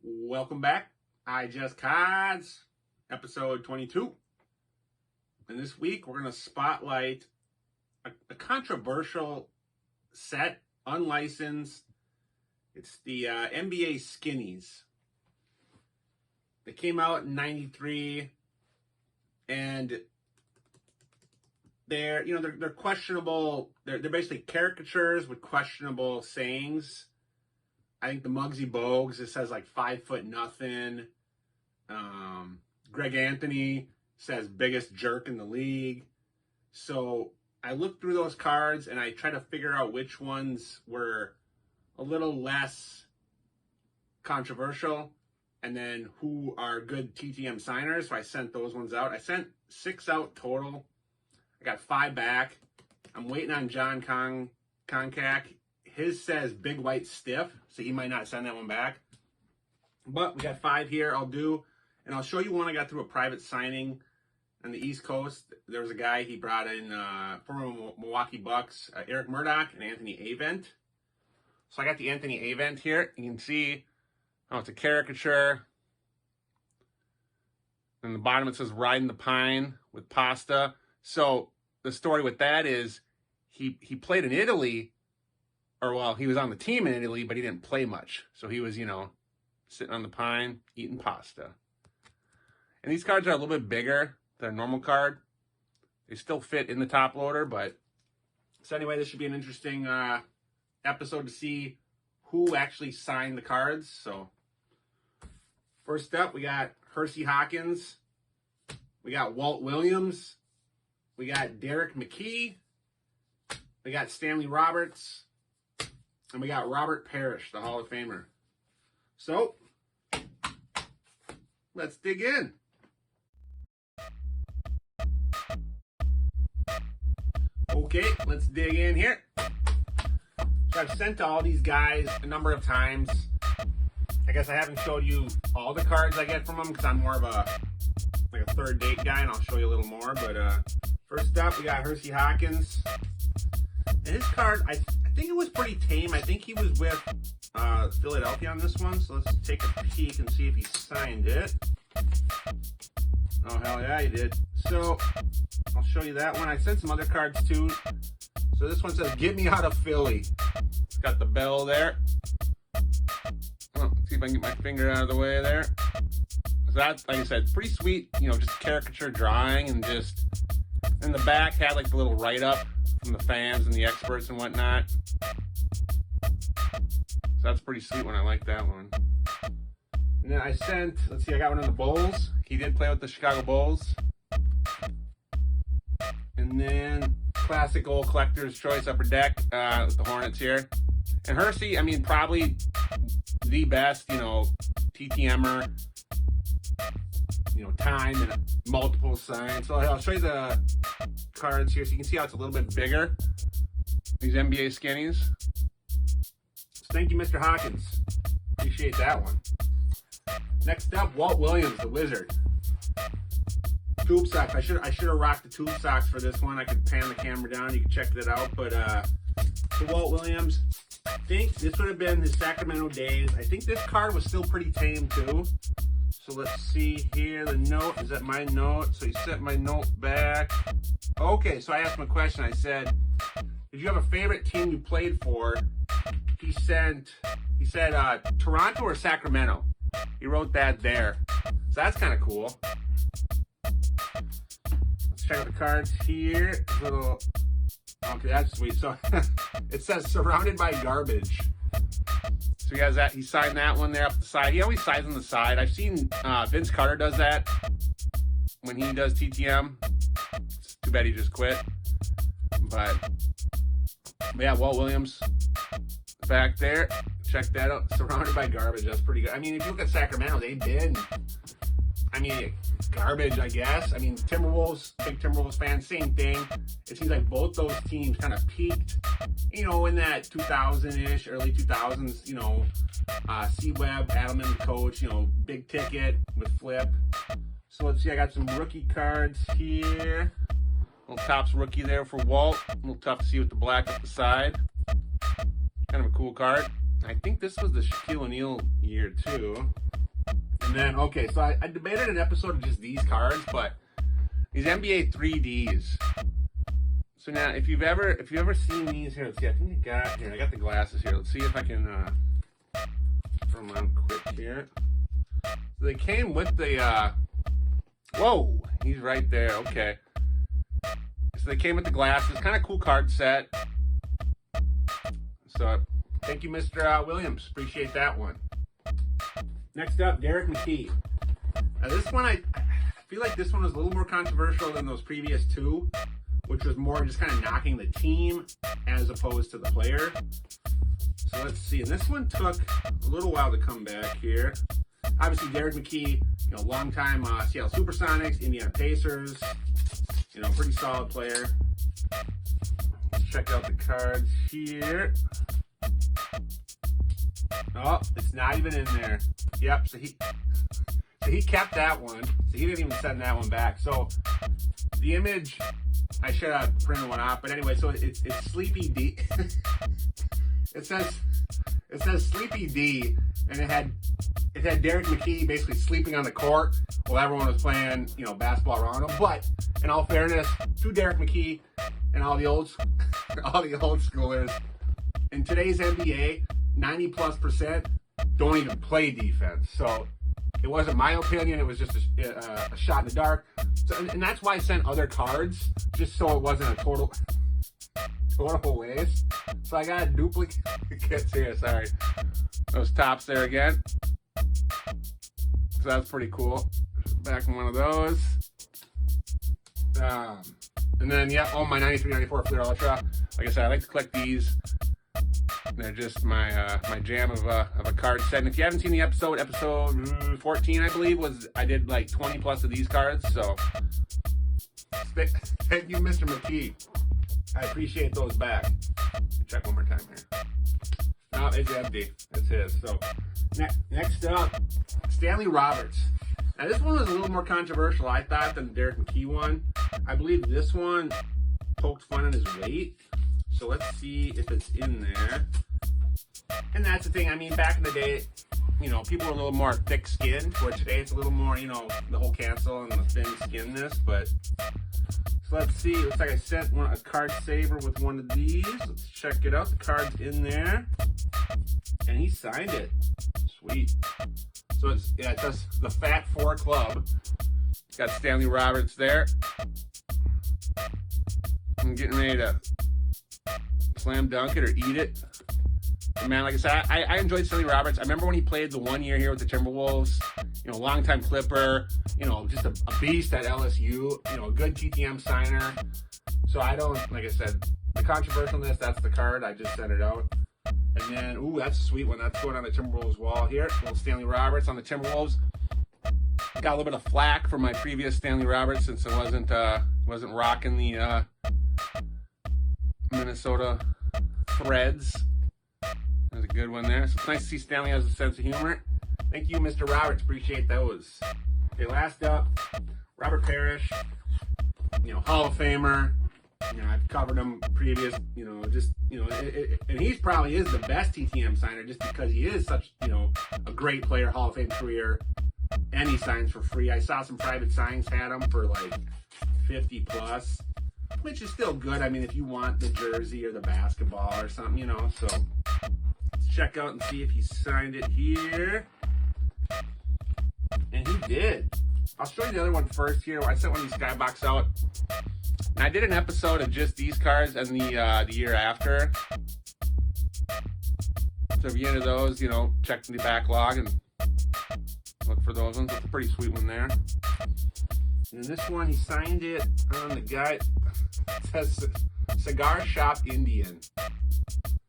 Welcome back. iJust Cards, episode 22. And this week we're going to spotlight a controversial set, unlicensed. It's the NBA SKINNIES. They came out in '93, and they're questionable. They're basically caricatures with questionable sayings. I think the Muggsy Bogues, it says like 5 foot nothing. Greg Anthony says biggest jerk in the league. So I looked through those cards and I tried to figure out which ones were a little less controversial and then who are good TTM signers. So I sent those ones out. I sent 6 out total. I got 5 back. I'm waiting on John Koncak. His says big white stiff, so he might not send that one back. But we got 5 here I'll do. And I'll show you one I got through a private signing on the East Coast. There was a guy he brought in, former Milwaukee Bucks, Eric Murdoch and Anthony Avent. So I got the Anthony Avent here. You can see, it's a caricature. And the bottom it says riding the pine with pasta. So the story with that is he played in Italy, or well, he was on the team in Italy, but he didn't play much. So he was, sitting on the pine, eating pasta. And these cards are a little bit bigger than a normal card. They still fit in the top loader, but... So anyway, this should be an interesting episode to see who actually signed the cards. So, first up, we got Hersey Hawkins. We got Walt Williams. We got Derek McKee. We got Stanley Roberts. And we got Robert Parrish, the Hall of Famer. So, let's dig in. Okay, let's dig in here. So I've sent to all these guys a number of times. I guess I haven't showed you all the cards I get from them because I'm more of a third date guy, and I'll show you a little more. But first up, we got Hersey Hawkins. And his card, I think it was pretty tame. I think he was with Philadelphia on this one. So let's take a peek and see if he signed it. Oh, hell yeah, he did. So I'll show you that one. I sent some other cards too. So this one says, "Get me out of Philly." It's got the bell there. Oh, let's see if I can get my finger out of the way there. So that's, like I said, pretty sweet, just caricature drawing, and just in the back had like the little write-up from the fans and the experts and whatnot. So that's pretty sweet one. I like that one. And then I sent, let's see, I got one on the Bulls. He did play with the Chicago Bulls. And then classic old collector's choice upper deck with the Hornets here. And Hersey, probably the best, TTMer, time and multiple signs. So I'll show you the cards here so you can see how it's a little bit bigger. These NBA SKINNIES. So thank you, Mr. Hawkins. Appreciate that one. Next up, Walt Williams, the Wizard. Tube socks. I should have rocked the tube socks for this one. I could pan the camera down. You can check that out. But for Walt Williams, I think this would have been his Sacramento days. I think this card was still pretty tame too. So let's see here. The note, is that my note? So he sent my note back. Okay, so I asked him a question. I said, did you have a favorite team you played for? He said Toronto or Sacramento. He wrote that there. So that's kind of cool. Let's check out the cards here. Okay, that's sweet. So it says surrounded by garbage. So he has that. He signed that one there up the side. He always signs on the side. I've seen Vince Carter does that when he does TTM. It's too bad he just quit. But yeah, Walt Williams back there. Check that out. Surrounded by garbage. That's pretty good. If you look at Sacramento, they've been, garbage, I guess. Timberwolves, big Timberwolves fan, same thing. It seems like both those teams kind of peaked, in that 2000-ish, early 2000s, C-Webb, Adelman, the coach, big ticket with Flip. So let's see, I got some rookie cards here. Little Topps rookie there for Walt. A little tough to see with the black up the side. Kind of a cool card. I think this was the Shaquille O'Neal year too. And then, okay, so I debated an episode of just these cards, but these NBA 3Ds. So now, if you've ever seen these here, let's see. I think I got the glasses here. Let's see if I can turn them on quick here. So they came with the whoa, he's right there. Okay. So they came with the glasses. Kind of cool card set. So thank you, Mr. Williams. Appreciate that one. Next up, Derek McKee. Now this one, I feel like this one was a little more controversial than those previous two, which was more just kind of knocking the team as opposed to the player. So let's see. And this one took a little while to come back here. Obviously, Derek McKee, longtime Seattle Supersonics, Indiana Pacers, pretty solid player. Let's check out the cards here. Oh, it's not even in there. Yep, so he kept that one. So he didn't even send that one back. So the image, I should have printed one off, but anyway, so it's Sleepy D. It says Sleepy D, and it had Derek McKee basically sleeping on the court while everyone was playing, basketball around him. But in all fairness to Derek McKee and all the old schoolers, in today's NBA, 90+% don't even play defense. So it wasn't my opinion. It was just a shot in the dark. So, and that's why I sent other cards, just so it wasn't a total waste. So I got a duplicate here. Sorry. Those Topps there again. So that's pretty cool. Back in one of those. And then, yeah, my 93, 94 Fleer Ultra. Like I said, I like to collect these. They're just my jam of a card set. And if you haven't seen the episode 14, I believe, I did like 20 plus of these cards. So thank you, Mr. McKee. I appreciate those back. Check one more time here. No, it's empty. It's his. So next up, Stanley Roberts. Now this one was a little more controversial, I thought, than the Derek McKee one. I believe this one poked fun at his weight. So let's see if it's in there. And that's the thing. I mean, back in the day, people were a little more thick-skinned, where today it's a little more, the whole cancel and the thin-skinness. But so let's see. It looks like I sent a card saver with one of these. Let's check it out. The card's in there, and he signed it. Sweet. So it says the Fat Four Club. It's got Stanley Roberts there. I'm getting ready to slam dunk it or eat it. And man, like I said, I enjoyed Stanley Roberts. I remember when he played the 1 year here with the Timberwolves. Longtime Clipper. Just a beast at LSU. A good TTM signer. So I don't, like I said, the controversialness, that's the card. I just sent it out. And then, ooh, that's a sweet one. That's going on the Timberwolves wall here. Little Stanley Roberts on the Timberwolves. Got a little bit of flack for my previous Stanley Roberts since it wasn't rocking the Minnesota Threads. There's a good one there. So it's nice to see Stanley has a sense of humor. Thank you, Mr. Roberts. Appreciate those. Okay, last up, Robert Parrish. Hall of Famer. I've covered him previous, and he probably is the best TTM signer just because he is such, a great player, Hall of Fame career, and he signs for free. I saw some private signings had him for like 50 plus, which is still good. I mean, if you want the jersey or the basketball or something, so let's check out and see if he signed it here. And he did. I'll show you the other one first here. I sent one of these Skybox out. And I did an episode of just these cards and the year after. So if you're into those, check the backlog and look for those ones. It's a pretty sweet one there. And then this one, he signed it on the guy. It says Cigar Shop Indian.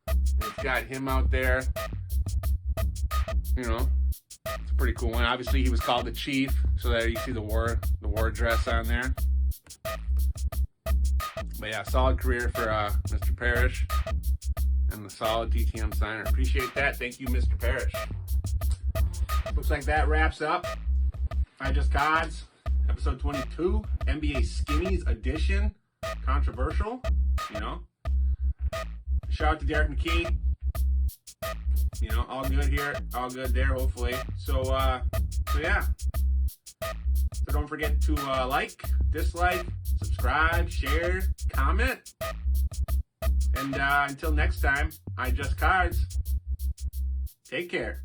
And it's got him out there. It's a pretty cool one. Obviously, he was called the Chief, so there you see the war dress on there. But yeah, solid career for Mr. Parrish and the solid TTM signer. Appreciate that. Thank you, Mr. Parrish. Looks like that wraps up iJust Cards, episode 22, NBA Skinnies edition. controversial, you know. Shout out to Derek McKee. You know, all good here, all good there, hopefully. So yeah. So don't forget to like, dislike, subscribe, share, comment. And until next time, iJust Cards. Take care.